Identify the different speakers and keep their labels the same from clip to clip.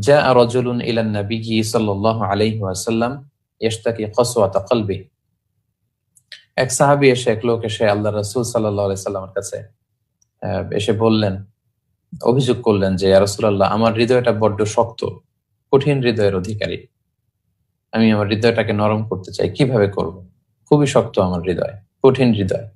Speaker 1: جاء رجل إلى النبي صلى الله عليه وسلم يشتكي قسوة قلبه। এক সাহাবী এসে, এক লোক এসে আল্লাহ রাসূল সাল্লাল্লাহু আলাইহি সাল্লামের কাছে এসে বললেন, অভিযোগ করলেন যে ইয়া রাসূলুল্লাহ, আমার হৃদয়টা বড্ড শক্ত, কঠিন হৃদয়ের অধিকারী, আমি আমার হৃদয়টাকে নরম করতে চাই, কিভাবে করব? খুবই শক্ত আমার হৃদয়, কঠিন হৃদয়।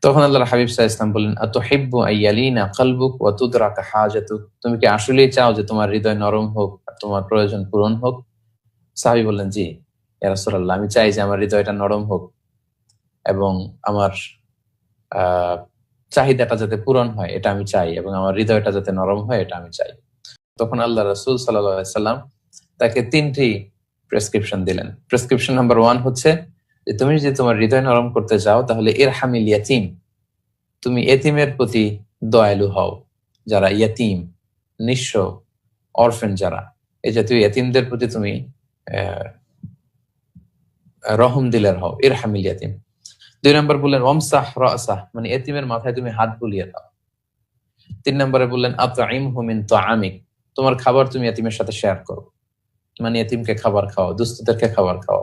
Speaker 1: তখন আল্লাহর হাবিব সাল্লাল্লাহু আলাইহি ওয়াসাল্লাম বললেন, আতুহিব্বু আইয়ালিনা কলবুক ওয়া তুদরাকা হাজাতুক, তুমি কি আসলেই চাও যে তোমার হৃদয় নরম হোক আর তোমার প্রয়োজন পূরণ হোক? সাহাবী বললেন, জি ইয়া রাসূলুল্লাহ, আমি চাই যে আমার হৃদয়টা নরম হোক এবং আমার চাহিদাটা যাতে পূরণ হয় এটা আমি চাই, এবং আমার হৃদয়টা যাতে নরম হয় এটা আমি চাই। তখন আল্লাহ রাসূল সাল্লাল্লাহু আলাইহি সাল্লাম তাকে 3টি প্রেসক্রিপশন দিলেন। প্রেসক্রিপশন নাম্বার 1 হচ্ছে যে তুমি যদি তোমার হৃদয় নরম করতে চাও তাহলে ইরহামিল ইয়াতীম, তুমি এতিমের প্রতি দয়ালু হও। যারা ইয়াতীম, নিঃস্ব, অরফেন যারা, এই জাতীয় ইয়াতীমদের প্রতি তুমি রহম দিলের হও, ইরহামিল ইয়াতীম। 2 নম্বর বললেন ওয়ামসাহ রাসাহ, মানে এতিমের মাথায় তুমি হাত বুলিয়ে দাও। 3 নম্বরে বললেন আতঈমহু মিন তাআমিক, তোমার খাবার তুমি এতিমের সাথে শেয়ার করো, মানে এতিমকে খাবার খাও, দুস্থদেরকে খাবার খাও।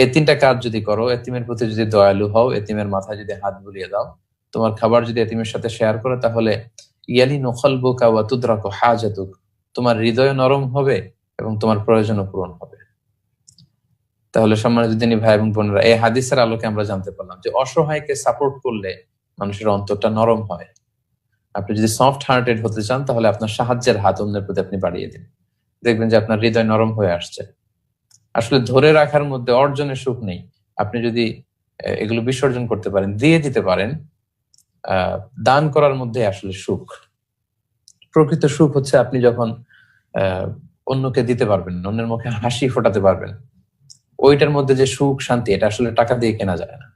Speaker 1: এই 3টা কাজ যদি করো, এতিমের প্রতি যদি দয়ালু হও, এতিমের মাথায় যদি হাত বুলিয়ে দাও, তোমার খাবার যদি এতিমের সাথে শেয়ার করো, তাহলে ইয়ালিনু কলবুকা ওয়া তুদরাকু হাজাতুক, তোমার হৃদয় নরম হবে এবং তোমার প্রয়োজনও পূরণ হবে। তাহলে সম্মানিত দিনী ভাই এবং বোনেরা, এই হাদিসের আলোকে আমরা জানতে পারলাম যে অসহায়কে সাপোর্ট করলে মানুষের অন্তরটা নরম হয়। আপনি যদি সফট হার্টেড হতে চান তাহলে আপনার সাহায্যের হাত অন্যের প্রতি আপনি বাড়িয়ে দিন, দেখবেন যে আপনার হৃদয় নরম হয়ে আসছে। আসলে ধরে রাখার মধ্যে অর্জনের সুখ নেই। আপনি যদি এগুলো বিসর্জন করতে পারেন, দিয়ে দিতে পারেন, দান করার মধ্যে আসলে সুখ। প্রকৃত সুখ হচ্ছে আপনি যখন অন্যকে দিতে পারবেন, অন্যের মুখে হাসি ফোটাতে পারবেন, ওইটার মধ্যে যে সুখ শান্তি, এটা আসলে টাকা দিয়ে কেনা যায় না।